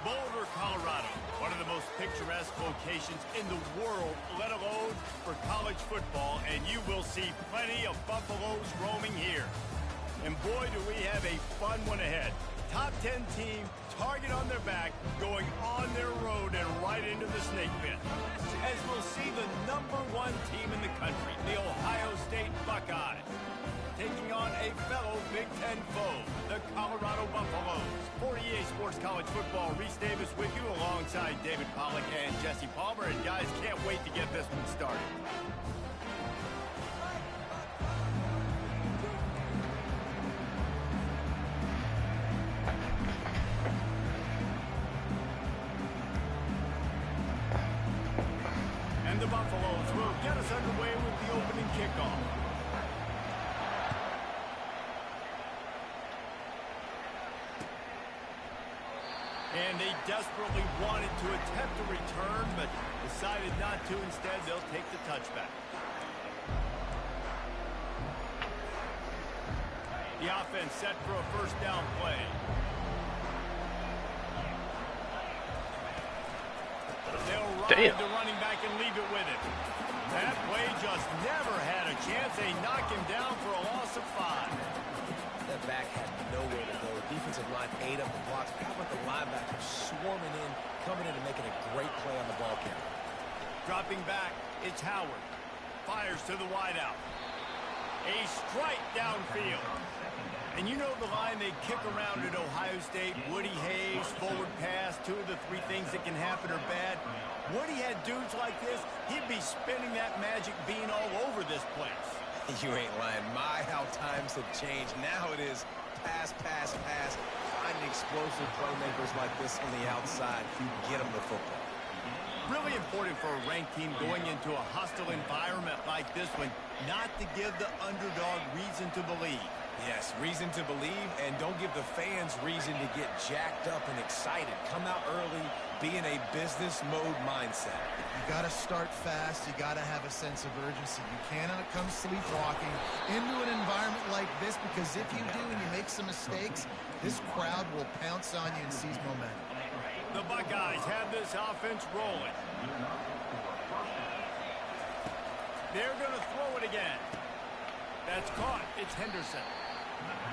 Boulder, Colorado, one of the most picturesque locations in the world, let alone for college football, and you will see plenty of Buffaloes roaming here. And boy, do we have a fun one ahead. Top 10 team, target on their back, going on their road and right into the snake pit. As we'll see the #1 team in the country, the Ohio State Buckeyes, taking on a fellow Big Ten foe, the Colorado Buffaloes. For EA Sports College Football, Reese Davis with you alongside David Pollack and Jesse Palmer. And guys, can't wait to get this one started. And the Buffaloes will get us underway with the opening kickoff. And they desperately wanted to attempt a return, but decided not to. Instead, they'll take the touchback. The offense set for a first down play. They'll ride the running back and leave it with it. That play just never had a chance. They knock him down for a loss of 5. That back had nowhere to go. Defensive line ate up the blocks. How about the linebacker swarming in, coming in and making a great play on the ball carrier? Dropping back, it's Howard. Fires to the wideout. A strike downfield. And you know the line they kick around at Ohio State, Woody Hayes, forward pass, 2 of the 3 things that can happen are bad. Woody had dudes like this, he'd be spinning that magic bean all over this place. You ain't lying. My, how times have changed. Now it is pass, pass, pass. Finding explosive playmakers like this on the outside who get them the football. Really important for a ranked team going into a hostile environment like this one, not to give the underdog reason to believe. Yes, reason to believe, and don't give the fans reason to get jacked up and excited. Come out early, be in a business mode mindset. You got to start fast. You got to have a sense of urgency. You cannot come sleepwalking into an environment like this, because if you do and you make some mistakes, this crowd will pounce on you and seize momentum. The Buckeyes have this offense rolling. They're going to throw it again. That's caught. It's Henderson.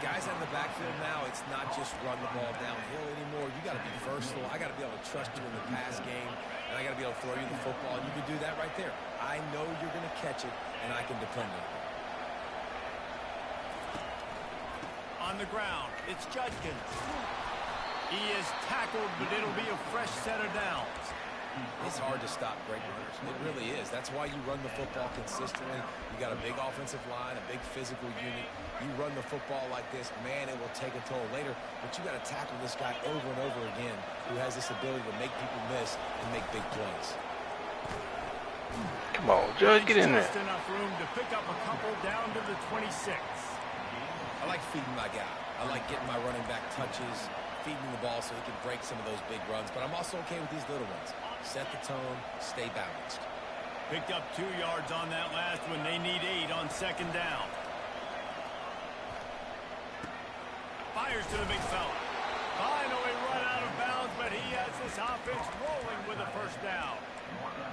Guys on the backfield now, it's not just run the ball downhill anymore. You got to be versatile. I got to be able to trust you in the pass game, and I got to be able to throw you the football, and you can do that right there. I know you're going to catch it, and I can depend on it. On the ground, it's Judkins. He is tackled, but it'll be a fresh set of downs. It's hard to stop great runners. It really is. That's why you run the football consistently. You got a big offensive line, a big physical unit. You run the football like this, man, it will take a toll later. But you got to tackle this guy over and over again who has this ability to make people miss and make big plays. Come on, Judge, get in there. Just enough room to pick up a couple down to the 26. I like feeding my guy. I like getting my running back touches, feeding the ball so he can break some of those big runs. But I'm also okay with these little ones. Set the tone, stay balanced. Picked up 2 yards on that last one. They need 8 on second down. Fires to the big fella. Finally run out of bounds, but he has this offense rolling with a first down.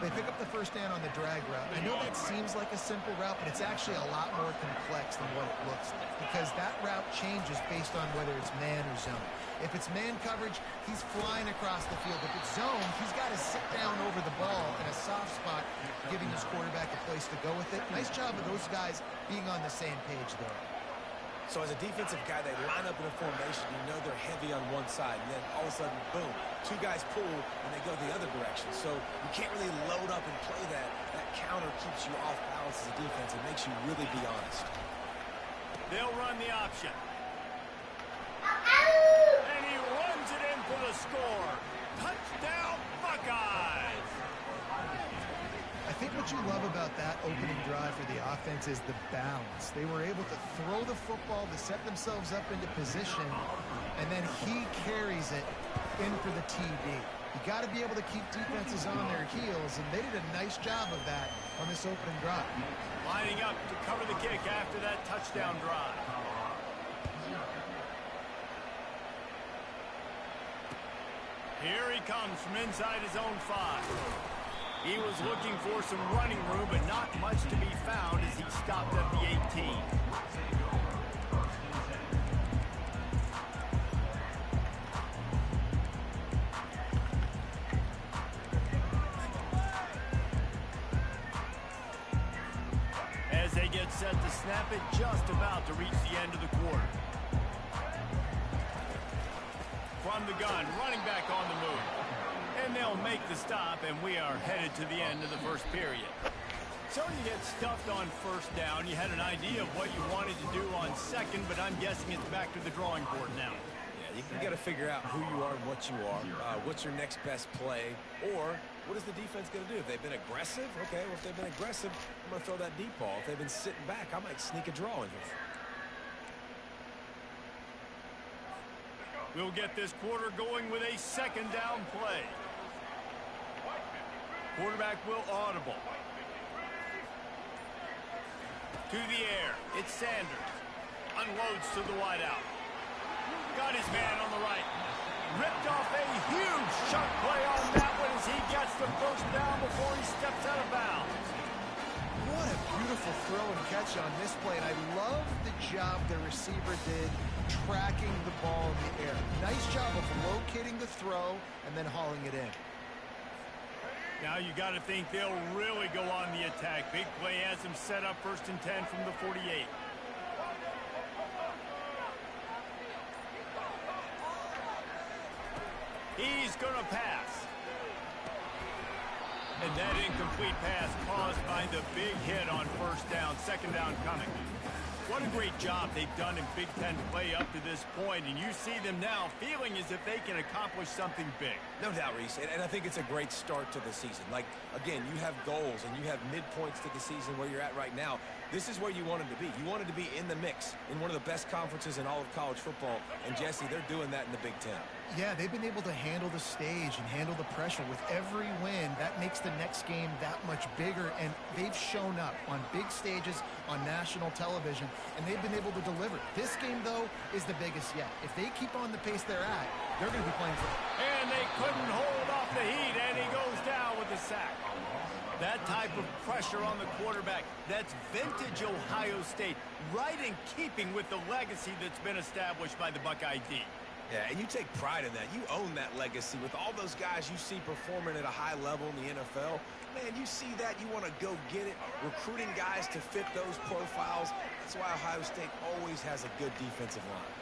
They pick up the first down on the drag route. I know that seems like a simple route, but it's actually a lot more complex than what it looks like, because that route changes based on whether it's man or zone. If it's man coverage, he's flying across the field. If it's zone, he's got to sit down over the ball in a soft spot, giving his quarterback a place to go with it. Nice job of those guys being on the same page there. So as a defensive guy, they line up in a formation. You know they're heavy on one side, and then all of a sudden, boom, 2 guys pull, and they go the other direction. So you can't really load up and play that. That counter keeps you off balance as a defense. It makes you really be honest. They'll run the option. And he runs it in for the score. Touchdown, Buckeyes! I think what you love about that opening drive for the offense is the balance. They were able to throw the football to set themselves up into position, and then he carries it in for the TD. You got to be able to keep defenses on their heels, and they did a nice job of that on this opening drive. Lining up to cover the kick after that touchdown drive. Here he comes from inside his own 5. He was looking for some running room, but not much to be found as he stopped at the 18. As they get set to snap it, just about to reach the end of the quarter. From the gun, running back on the move. And they'll make the stop, and we are headed to the end of the first period. So you get stuffed on first down. You had an idea of what you wanted to do on second, but I'm guessing it's back to the drawing board now. Yeah, you got to figure out who you are and what you are. What's your next best play? Or what is the defense going to do? If they've been aggressive, okay, well, if they've been aggressive, I'm going to throw that deep ball. If they've been sitting back, I might sneak a draw in here. We'll get this quarter going with a second down play. Quarterback will audible. To the air. It's Sanders. Unloads to the wideout. Got his man on the right. Ripped off a huge chunk play on that one as he gets the first down before he steps out of bounds. What a beautiful throw and catch on this play, and I love the job the receiver did tracking the ball in the air. Nice job of locating the throw and then hauling it in. Now you got to think they'll really go on the attack. Big play has them set up 1st and 10 from the 48. He's going to pass. And that incomplete pass caused by the big hit on first down. Second down coming. What a great job they've done in Big Ten play up to this point, and you see them now feeling as if they can accomplish something big. No doubt, Reese, and I think it's a great start to the season. Like, again, you have goals and you have midpoints to the season where you're at right now. This is where you wanted to be. You wanted to be in the mix in one of the best conferences in all of college football, and Jesse, they're doing that in the Big Ten. Yeah, they've been able to handle the stage and handle the pressure. With every win, that makes the next game that much bigger, and they've shown up on big stages on national television, and they've been able to deliver. This game, though, is the biggest yet. If they keep on the pace they're at, they're going to be playing for it. And they couldn't hold off the heat, and he goes down with the sack. That type of pressure on the quarterback, that's vintage Ohio State, right in keeping with the legacy that's been established by the Buckeye D. Yeah, and you take pride in that. You own that legacy with all those guys you see performing at a high level in the NFL. Man, you see that, you want to go get it. Recruiting guys to fit those profiles. That's why Ohio State always has a good defensive line.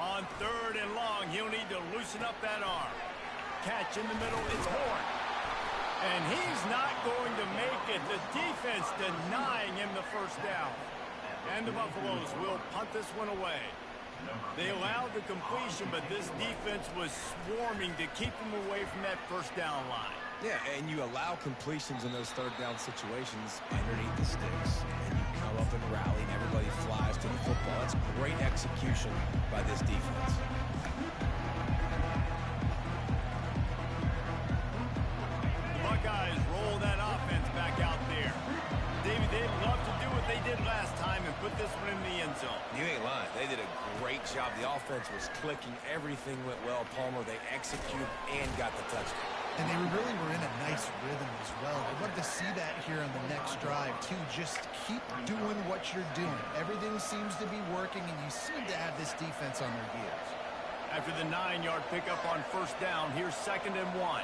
On 3rd and long, he'll need to loosen up that arm. Catch in the middle, it's Horn. And he's not going to make it. The defense denying him the first down. And the Buffaloes will punt this one away. They allowed the completion, but this defense was swarming to keep them away from that first down line. Yeah, and you allow completions in those 3rd down situations underneath the sticks. And you come up and rally, and everybody flies to the football. That's great execution by this defense. The Buckeyes roll that offense back out there. David, they'd love to do what they did last time and put this one in the end zone. You ain't lying. They did a great job. The offense was clicking. Everything went well. Palmer, they executed and got the touchdown. And they really were in a nice rhythm as well. I'd love to see that here on the next drive, too. Just keep doing what you're doing. Everything seems to be working, and you seem to have this defense on their heels. After the 9-yard pickup on first down, here's 2nd and 1.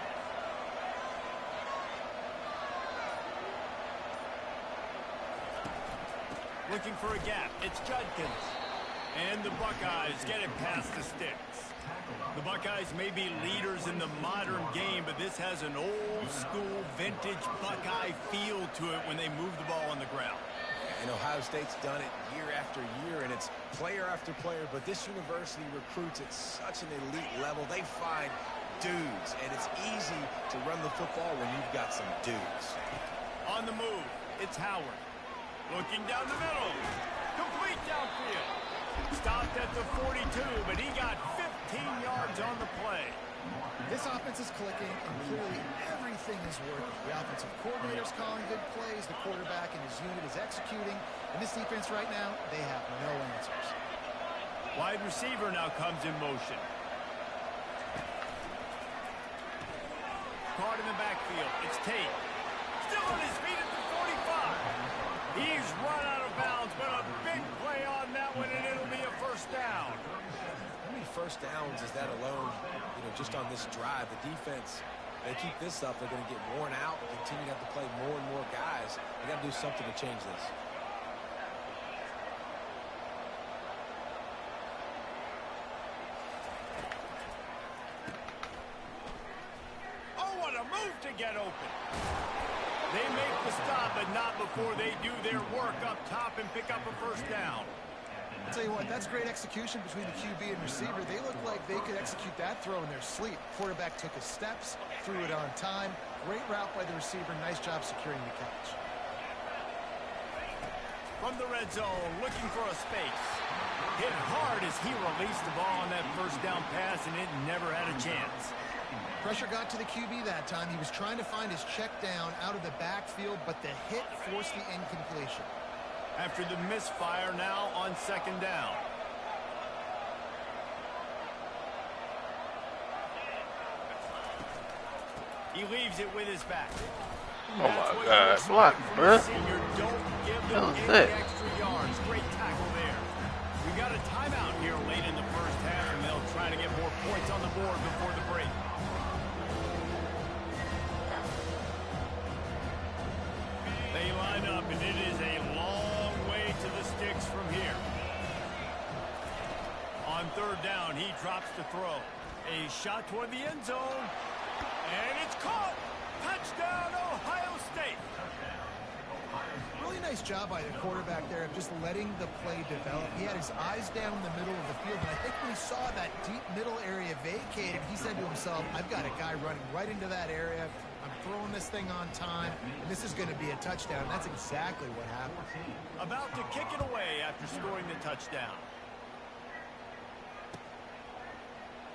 Looking for a gap. It's Judkins. And the Buckeyes get it past the sticks. The Buckeyes may be leaders in the modern game, but this has an old-school, vintage Buckeye feel to it when they move the ball on the ground. And Ohio State's done it year after year, and it's player after player, but this university recruits at such an elite level. They find dudes, and it's easy to run the football when you've got some dudes. On the move, it's Howard. Looking down the middle. Complete downfield. Stopped at the 42, but he got 15 yards on the play. This offense is clicking, and clearly everything is working. The offensive coordinator's calling good plays. The quarterback and his unit is executing. And this defense right now, they have no answers. Wide receiver now comes in motion. Caught in the backfield. It's Tate. Still on his feet at the 45. He's run out of bounds, but a big play on that one, and it'll be a first down. How many first downs is that alone, just on this drive? The defense, they keep this up, they're going to get worn out, continue to have to play more and more guys. They got to do something to change this. To get open. They make the stop, but not before they do their work up top and pick up a first down. I'll tell you what, that's great execution between the QB and receiver. They look like they could execute that throw in their sleep. Quarterback took his steps, threw it on time. Great route by the receiver. Nice job securing the catch. From the red zone, looking for a space. Hit hard as he released the ball on that first down pass, and it never had a chance. Pressure got to the QB that time. He was trying to find his check down out of the backfield, but the hit forced the incompletion. After the misfire, now on second down. He leaves it with his back. Oh my God, block, bro. Don't give them any extra yards. Great tackle there. We got a timeout here late in the first half, and they'll try to get more points on the board before the break. They line up, and it is a long way to the sticks from here. On third down, he drops the throw. A shot toward the end zone, and it's caught. Touchdown, Ohio State. Really nice job by the quarterback there of just letting the play develop. He had his eyes down in the middle of the field, and I think when he saw that deep middle area vacated, he said to himself, I've got a guy running right into that area. I'm throwing this thing on time, and this is going to be a touchdown. That's exactly what happened. About to kick it away after scoring the touchdown.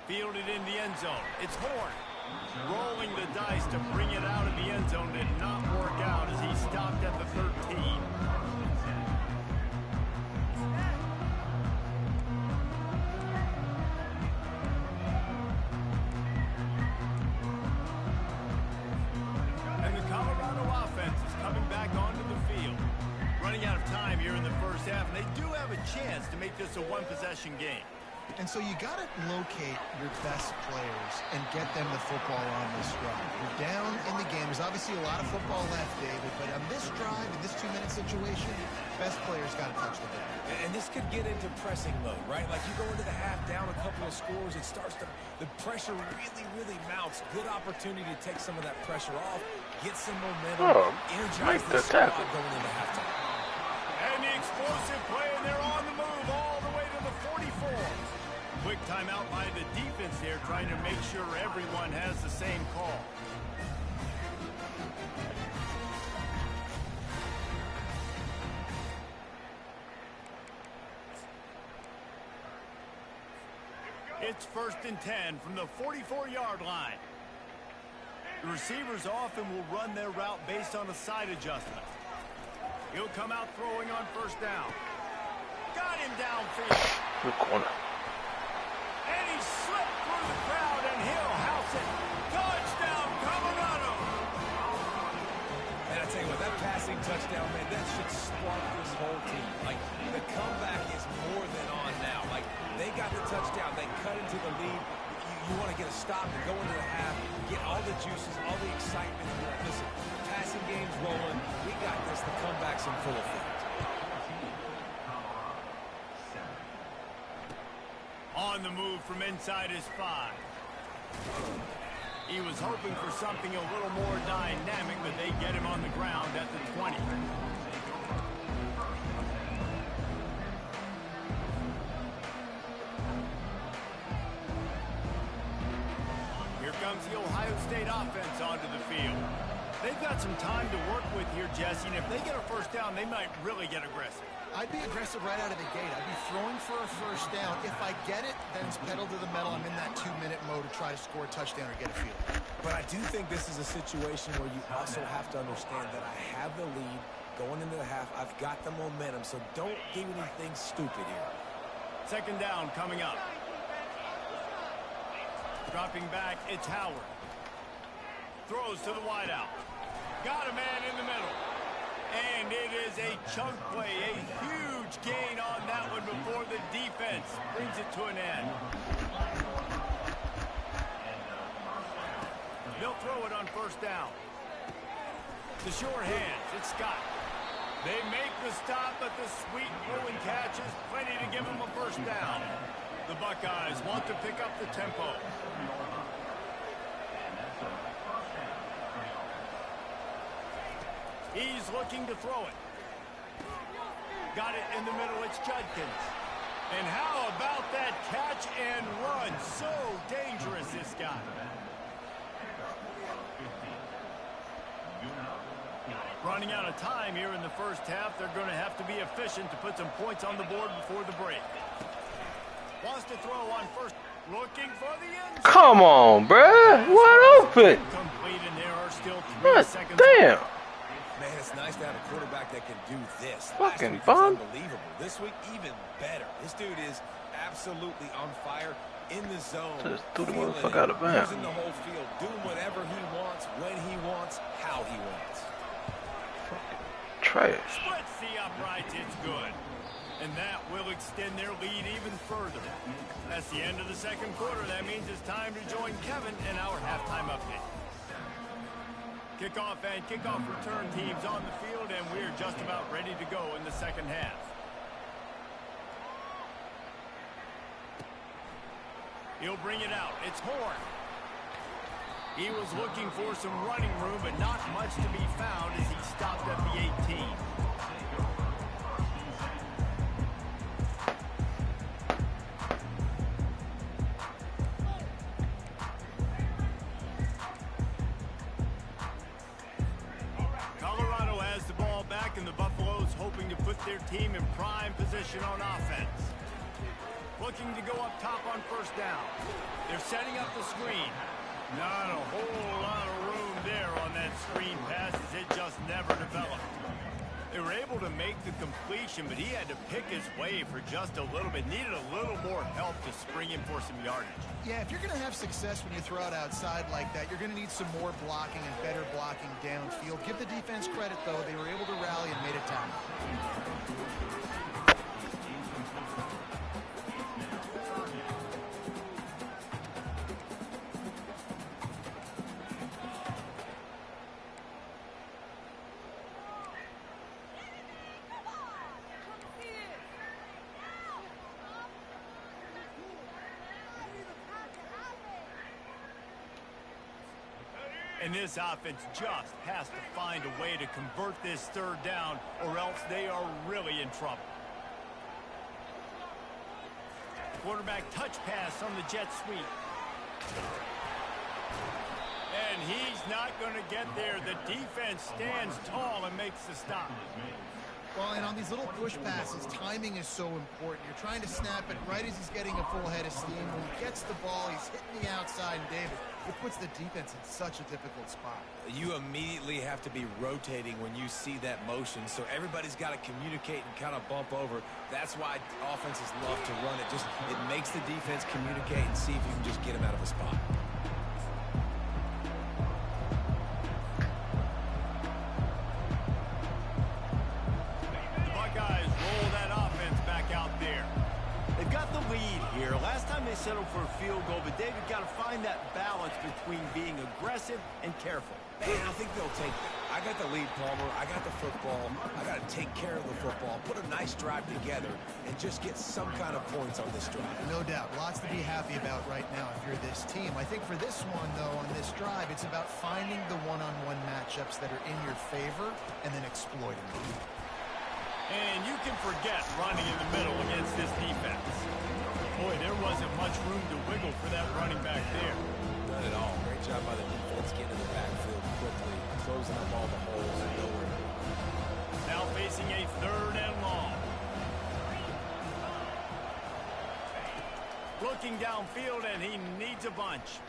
Fielded in the end zone. It's Horn. Rolling the dice to bring it out of the end zone did not work out as he stopped at the 13. And the Colorado offense is coming back onto the field. Running out of time here in the first half, and they do have a chance to make this a one-possession game. And so you got to locate your best players and get them the football on this drive. You're down in the game. There's obviously a lot of football left, David, but on this drive, in this 2-minute situation, best players got to touch the ball. And this could get into pressing mode, right? Like you go into the half down a couple of scores, it starts to, the pressure really mounts. Good opportunity to take some of that pressure off, get some momentum, energize the squad going into halftime. And the explosive play, and they're on the move all the way to the 44. Quick timeout by the defense there, trying to make sure everyone has the same call. It's 1st and 10 from the 44-yard line. The receivers often will run their route based on a side adjustment. He'll come out throwing on first down. Got him downfield. Good corner. And he slipped through the crowd, and he'll house it. Touchdown, Colorado. And I tell you what, that passing touchdown, man, that should spark this whole team. Like, the comeback is more than on now. Like, they got the touchdown. They cut into the lead. You want to get a stop and go into the half, get all the juices, all the excitement. Listen, the passing game's rolling. We got this. The comeback's in full effect. On the move from inside his 5. He was hoping for something a little more dynamic, but they get him on the ground at the 20. Here comes the Ohio State offense onto the field. They've got some time to work with here, Jesse, and if they get a first down, they might really get aggressive. I'd be aggressive right out of the gate. I'd be throwing for a first down. If I get it, then it's pedal to the metal. I'm in that 2-minute mode to try to score a touchdown or get a field. But I do think this is a situation where you also have to understand that I have the lead going into the half. I've got the momentum, so don't do anything stupid here. Second down coming up. Dropping back, it's Howard. Throws to the wideout. Got a man in the middle. And it is a chunk play, a huge gain on that one before the defense brings it to an end. They'll throw it on first down. The sure hands, it's Scott. They make the stop, but the sweet throwing catch is plenty to give them a first down. The Buckeyes want to pick up the tempo. He's looking to throw it. Got it in the middle, it's Judkins. And how about that catch and run? So dangerous, this guy. Running out of time here in the first half. They're going to have to be efficient to put some points on the board before the break. Wants to throw on first. Looking for the end zone. Come on, bruh. Wide open. Complete, and there are still 3 seconds. Damn. Man, it's nice to have a quarterback that can do this. Fucking Last week was fun. unbelievable. This week, even better. This dude is absolutely on fire in the zone. Just threw the feeling motherfucker it, out of bounds. using the whole field, doing whatever he wants, when he wants, how he wants. Trash. Splits the uprights, it's good. And that will extend their lead even further. That's the end of the second quarter. That means it's time to join Kevin in our halftime update. Kickoff and kickoff return teams on the field, and we're just about ready to go in the second half. He'll bring it out. It's Horn. He was looking for some running room, but not much to be found as he stopped at the 18. Colorado has the ball back, and the Buffaloes hoping to put their team in prime position on offense. Looking to go up top on first down. They're setting up the screen. Not a whole lot of room there on that screen pass as it just never developed. They were able to make the completion, but he had to pick his way for just a little bit. Needed a little more help to spring in for some yardage. Yeah, if you're going to have success when you throw it outside like that, you're going to need some more blocking and better blocking downfield. Give the defense credit, though. They were able to rally and made a tackle. And this offense just has to find a way to convert this third down, or else they are really in trouble. Quarterback touch pass on the jet sweep. And he's not going to get there. The defense stands tall and makes the stop. Well, and on these little push passes, timing is so important. You're trying to snap it right as he's getting a full head of steam. When he gets the ball, he's hitting the outside, and David, it puts the defense in such a difficult spot. You immediately have to be rotating when you see that motion, so everybody's got to communicate and kind of bump over. That's why offenses love to run it. It makes the defense communicate and see if you can just get him out of a spot. The Buckeyes roll that offense back out there. They've got the lead here. Last time they settled for a field goal, but David got to find that balance between being aggressive and careful. Man, I think they'll take that. I got the lead, Palmer. I got the football. I got to take care of the football, put a nice drive together, and just get some kind of points on this drive. No doubt. Lots to be happy about right now if you're this team. I think for this one, though, on this drive, it's about finding the one-on-one matchups that are in your favor and then exploiting them. And you can forget running in the middle against this defense. Boy, there wasn't much room to wiggle for that running back there. None at all. Great job by the defense getting in the backfield quickly, closing up all the holes and nowhere. Now facing a third and long. Looking downfield, and he needs a bunch.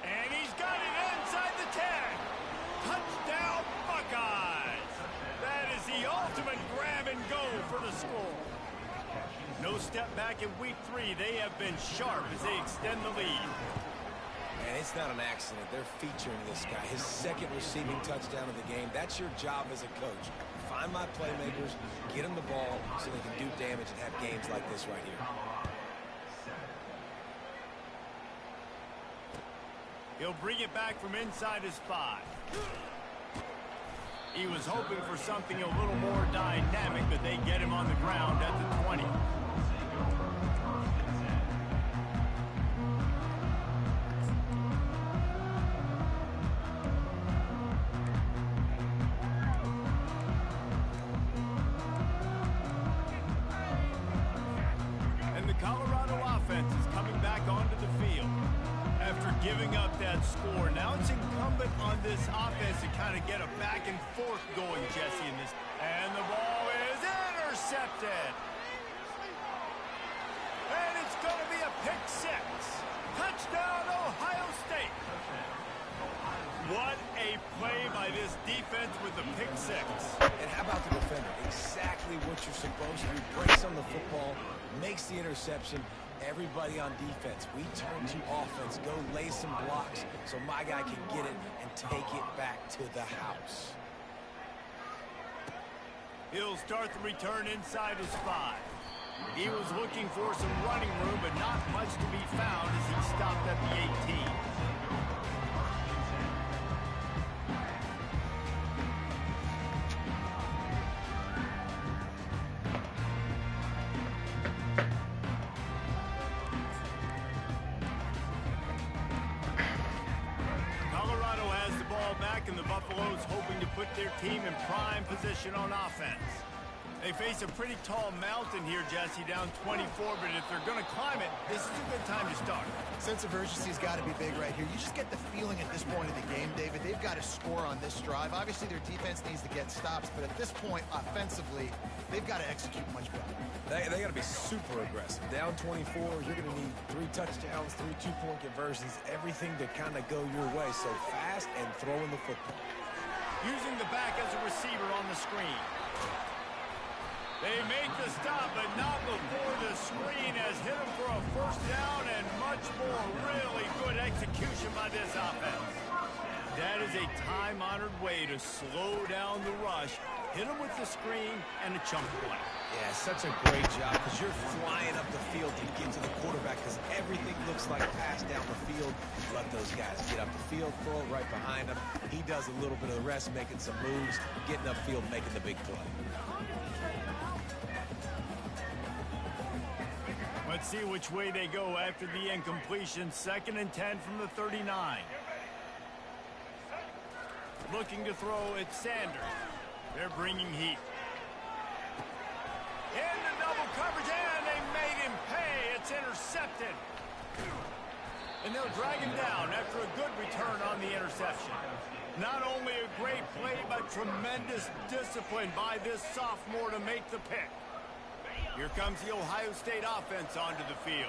And he's got it inside the 10. Touchdown, Buckeyes. That is the ultimate grab and go for the score. No step back in week 3. They have been sharp as they extend the lead. And it's not an accident. They're featuring this guy. His second receiving touchdown of the game. That's your job as a coach. Find my playmakers, get them the ball so they can do damage and have games like this right here. He'll bring it back from inside his 5. He was hoping for something a little more dynamic, but they get him on the ground at the 20. And the Colorado offense is coming back onto the field. After giving up that score, now it's incumbent on this offense to kind of get a back and forth going, Jesse, in this. And the ball is intercepted. And it's going to be a pick 6. Touchdown, Ohio State. What a play by this defense with the pick 6. And how about the defender? Exactly what you're supposed to do. Breaks on the football, makes the interception. Everybody on defense, we turn to offense. Go lay some blocks so my guy can get it and take it back to the house. He'll start the return inside his 5. He was looking for some running room, but not much to be found as he stopped at the 18. And the Buffaloes hoping to put their team in prime position on offense. They face a pretty tall mountain here, Jesse, down 24, but if they're going to climb it, this is a good time to start. Sense of urgency's got to be big right here. You just get the feeling at this point of the game, David, they've got to score on this drive. Obviously, their defense needs to get stops, but at this point, offensively, they've got to execute much better. They got to be super aggressive. Down 24, you're going to need 3 touchdowns, 3 two-point conversions, everything to kind of go your way. So fast and throwing the football. Using the back as a receiver on the screen. They make the stop, but not before the screen has hit him for a first down and much more. Really good execution by this offense. That is a time-honored way to slow down the rush, hit him with the screen, and a chunk play. Yeah, such a great job because you're flying up the field to get to the quarterback because everything looks like pass down the field. Let those guys get up the field, throw it right behind him. He does a little bit of the rest, making some moves, getting upfield, making the big play. Let's see which way they go after the incompletion. 2nd and 10 from the 39. Looking to throw, it's Sanders. They're bringing heat. Into double coverage, and they made him pay. It's intercepted. And they'll drag him down after a good return on the interception. Not only a great play, but tremendous discipline by this sophomore to make the pick. Here comes the Ohio State offense onto the field.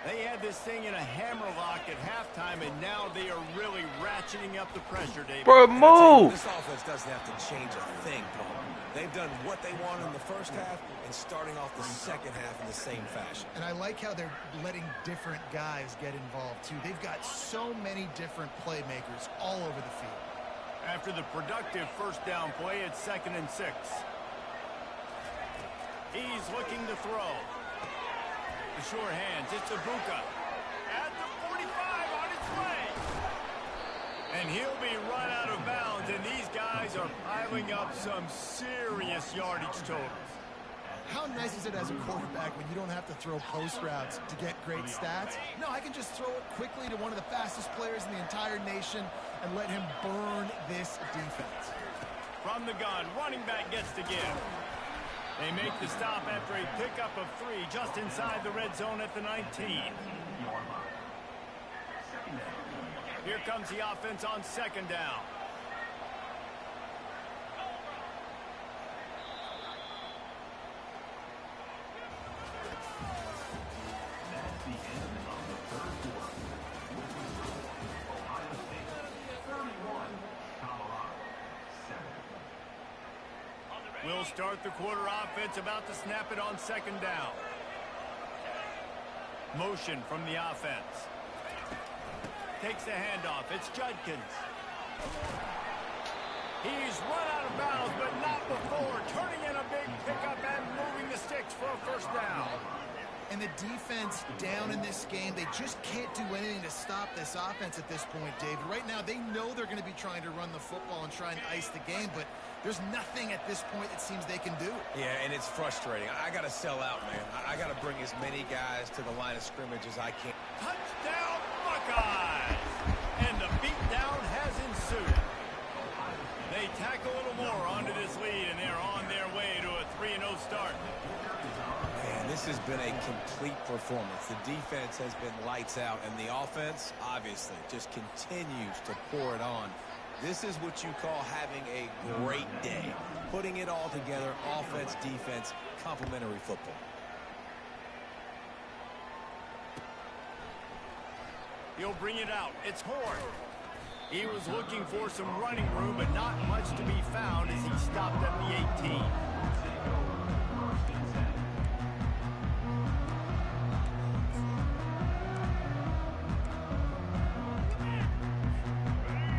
They had this thing in a hammerlock at halftime, and now they are really ratcheting up the pressure, David. Bro, move! This offense doesn't have to change a thing, Paul. They've done what they wanted in the first half and starting off the second half in the same fashion. And I like how they're letting different guys get involved, too. They've got so many different playmakers all over the field. After the productive first down play, it's 2nd and 6. He's looking to throw. The sure hands, it's Ibuka. At the 45 on its way. And he'll be run out of bounds, and these guys are piling up some serious yardage totals. How nice is it as a quarterback when you don't have to throw post routes to get great stats? No, I can just throw it quickly to one of the fastest players in the entire nation and let him burn this defense. From the gun, running back gets to give. They make the stop after a pickup of 3 just inside the red zone at the 19. Here comes the offense on 2nd down. We'll start the quarter offense, about to snap it on 2nd down. Motion from the offense. Takes the handoff. It's Judkins. He's run out of bounds, but not before. Turning in a big pickup and moving the sticks for a first down. And the defense down in this game, they just can't do anything to stop this offense at this point, David. Right now, they know they're going to be trying to run the football and try and ice the game, but there's nothing at this point it seems they can do. Yeah, and it's frustrating. I got to sell out, man. I got to bring as many guys to the line of scrimmage as I can. Touchdown, Buckeyes! And the beatdown has ensued. They tack a little more onto this lead, and they're on their way to a 3-0 start. Man, this has been a complete performance. The defense has been lights out, and the offense, obviously, just continues to pour it on. This is what you call having a great day. Putting it all together, offense, defense, complementary football. He'll bring it out. It's Horn. He was looking for some running room, but not much to be found as he stopped at the 18.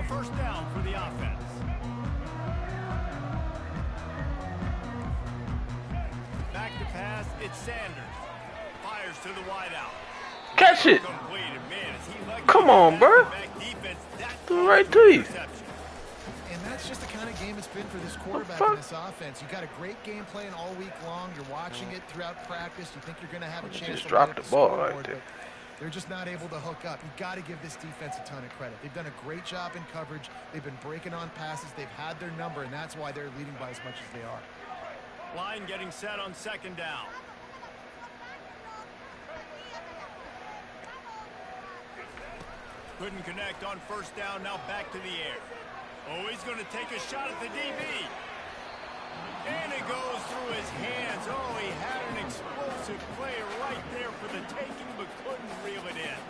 A first down for the offense. Back to pass, it's Sanders. Fires to the wideout. Catch it. Completed. Man, is he lucky? Come on, bro. Threw it right to you. And that's just the kind of game it's been for this quarterback in this offense. You got a great game plan all week long. You're watching it throughout practice. You think you're going to have a chance Just to dropped the ball right there. They're just not able to hook up. You got to give this defense a ton of credit. They've done a great job in coverage. They've been breaking on passes. They've had their number, and that's why they're leading by as much as they are. Line getting set on second down. Couldn't connect on first down. Now back to the air. Oh, he's going to take a shot at the DB. And it goes through his hands. Oh, he had an explosive play right there for the taking, but couldn't reel it in.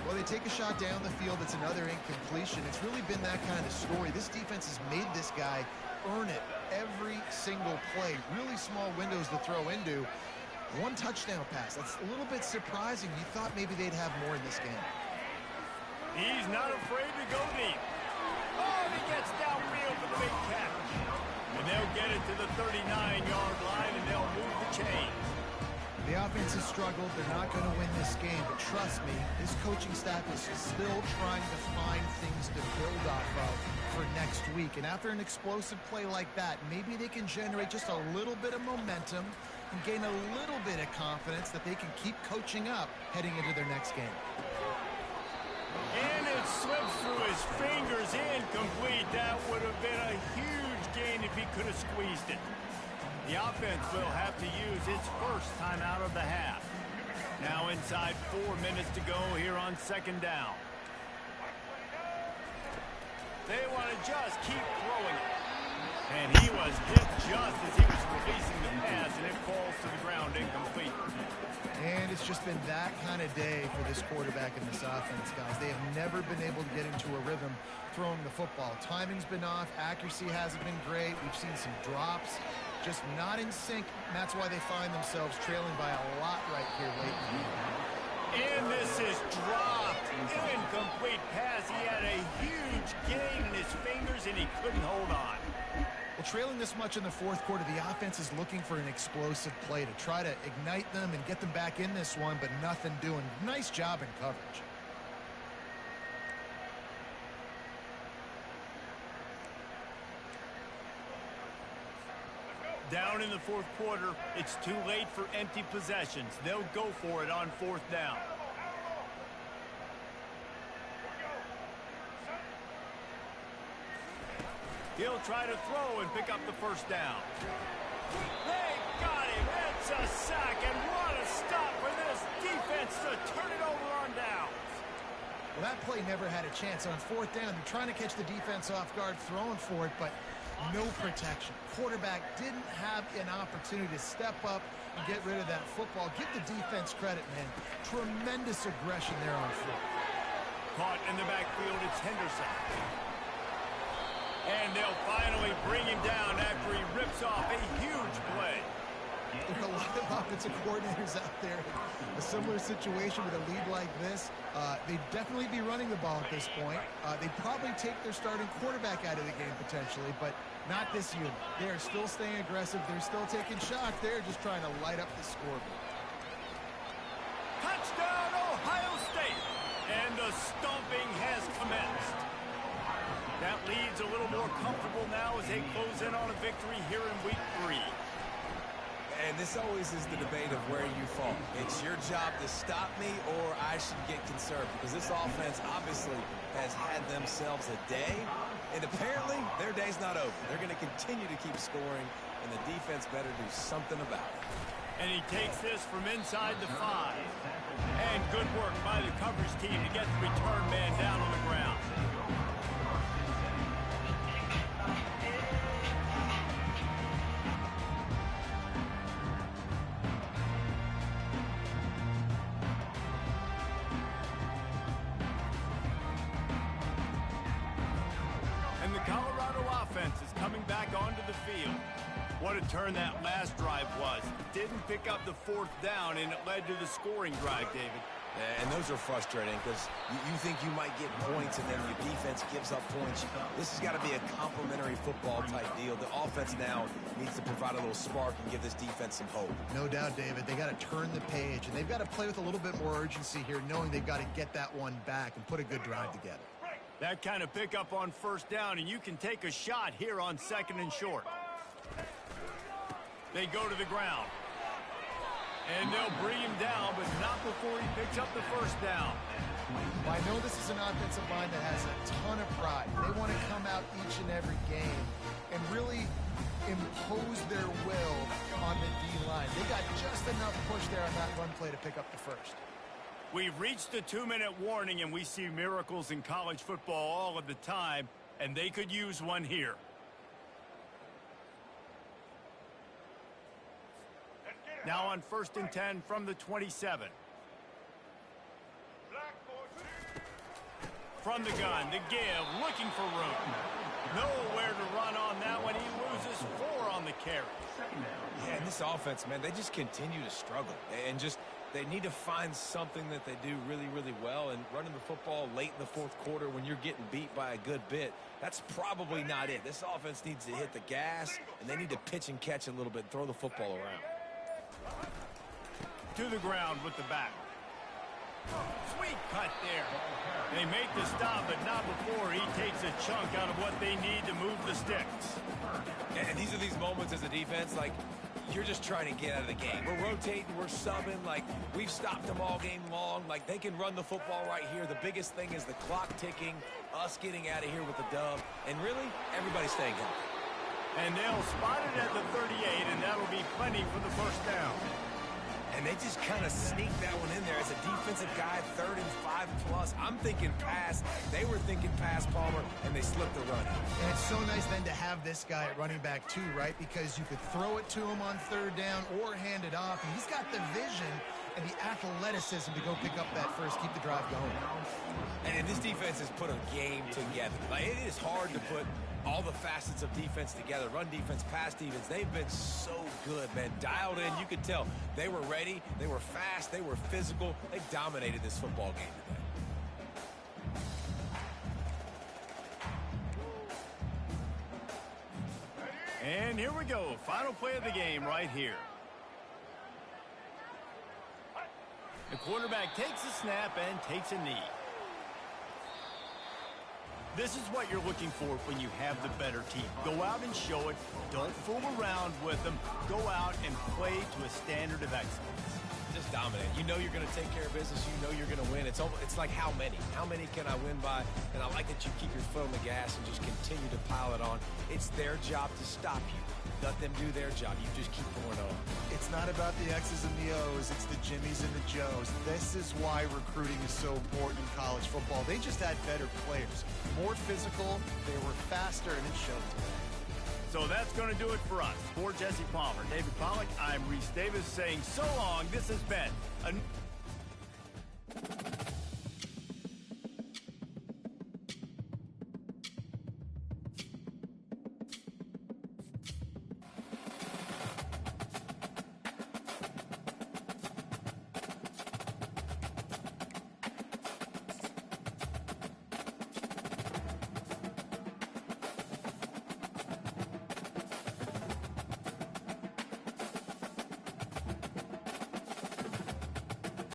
Well, they take a shot down the field. It's another incompletion. It's really been that kind of story. This defense has made this guy earn it every single play. Really small windows to throw into. One touchdown pass. That's a little bit surprising. You thought maybe they'd have more in this game. He's not afraid to go deep. Oh, he gets downfield for the big catch. And they'll get it to the 39-yard line, and they'll move the chains. The offense has struggled. They're not going to win this game, but trust me, this coaching staff is still trying to find things to build off of for next week. And after an explosive play like that, maybe they can generate just a little bit of momentum and gain a little bit of confidence that they can keep coaching up heading into their next game. And it slips through his fingers, incomplete. That would have been a huge gain if he could have squeezed it. The offense will have to use its first time out of the half. Now inside 4 minutes to go here on second down. They want to just keep throwing it. And he was hit just as he was releasing the pass, and it falls to the ground incomplete. And it's just been that kind of day for this quarterback and this offense, guys. They have never been able to get into a rhythm throwing the football. Timing's been off. Accuracy hasn't been great. We've seen some drops. Just not in sync. And that's why they find themselves trailing by a lot right here late in the game. And this is dropped. Incomplete pass. He had a huge gain in his fingers, and he couldn't hold on. Well, trailing this much in the fourth quarter, the offense is looking for an explosive play to try to ignite them and get them back in this one, but nothing doing. Nice job in coverage. Down in the fourth quarter, it's too late for empty possessions. They'll go for it on fourth down. He'll try to throw and pick up the first down. They got him. It's a sack, and what a stop for this defense to turn it over on downs. Well, that play never had a chance. On fourth down, they're trying to catch the defense off guard, throwing for it, but no protection. Quarterback didn't have an opportunity to step up and get rid of that football. Give the defense credit, man. Tremendous aggression there on foot. Caught in the backfield, it's Henderson. And they'll finally bring him down after he rips off a huge play. There are a lot of offensive coordinators out there in a similar situation with a lead like this. They'd definitely be running the ball at this point. They'd probably take their starting quarterback out of the game potentially, but not this unit. They are still staying aggressive. They're still taking shots. They're just trying to light up the scoreboard. Touchdown, Ohio State! And the stomping has commenced. That lead's a little more comfortable now as they close in on a victory here in week 3. And this always is the debate of where you fall. It's your job to stop me or I should get conserved, because this offense obviously has had themselves a day, and apparently their day's not over. They're going to continue to keep scoring, and the defense better do something about it. And he takes this from inside the 5. And good work by the coverage team to get the return man down on the ground. And the Colorado offense is coming back onto the field. What a turn that last drive was. Didn't pick up the 4th down, and it led to the scoring drive, David. And those are frustrating because you think you might get points and then your defense gives up points. This has got to be a complementary football type deal. The offense now needs to provide a little spark and give this defense some hope. No doubt, David. They got to turn the page, and they've got to play with a little bit more urgency here, knowing they've got to get that one back and put a good drive together. That kind of pickup on 1st down, and you can take a shot here on 2nd and short. They go to the ground. And they'll bring him down, but not before he picks up the 1st down. Well, I know this is an offensive line that has a ton of pride. They want to come out each and every game and really impose their will on the D-line. They got just enough push there on that run play to pick up the 1st. We've reached the 2-minute warning, and we see miracles in college football all of the time, and they could use one here. Now on 1st and 10 from the 27. From the gun, the give, looking for room. Nowhere to run on that one. He loses 4 on the carry. Yeah, and this offense, man, they just continue to struggle. And just, they need to find something that they do really, really well. And running the football late in the 4th quarter when you're getting beat by a good bit, that's probably not it. This offense needs to hit the gas, and they need to pitch and catch a little bit, throw the football around. To the ground with the back. Sweet cut there. They make the stop, but not before he takes a chunk out of what they need to move the sticks. And these are these moments as a defense, like, you're just trying to get out of the game. We're rotating, we're subbing, like, we've stopped them all game long. Like, they can run the football right here. The biggest thing is the clock ticking, us getting out of here with the dub, and really, everybody staying healthy. And they'll spot it at the 38, and that'll be plenty for the 1st down. And they just kind of sneaked that one in there as a defensive guy, 3rd and 5+. I'm thinking pass. They were thinking pass, Palmer, and they slipped the run. And it's so nice then to have this guy at running back too, right? Because you could throw it to him on 3rd down or hand it off. And he's got the vision and the athleticism to go pick up that 1st, keep the drive going. And this defense has put a game together. Like, it is hard to put all the facets of defense together. Run defense, pass defense. They've been so good, man. Dialed in. You could tell they were ready. They were fast. They were physical. They dominated this football game today. And here we go. Final play of the game right here. The quarterback takes a snap and takes a knee. This is what you're looking for when you have the better team. Go out and show it. Don't fool around with them. Go out and play to a standard of excellence. Just dominate. You know you're going to take care of business. You know you're going to win. It's like how many? How many can I win by? And I like that you keep your foot on the gas and just continue to pile it on. It's their job to stop you. Let them do their job. You just keep going on. It's not about the X's and the O's. It's the Jimmies and the Joes. This is why recruiting is so important in college football. They just had better players. More physical. They were faster, and it showed today. So that's going to do it for us. For Jesse Palmer, David Pollack, I'm Reese Davis saying so long. This has been a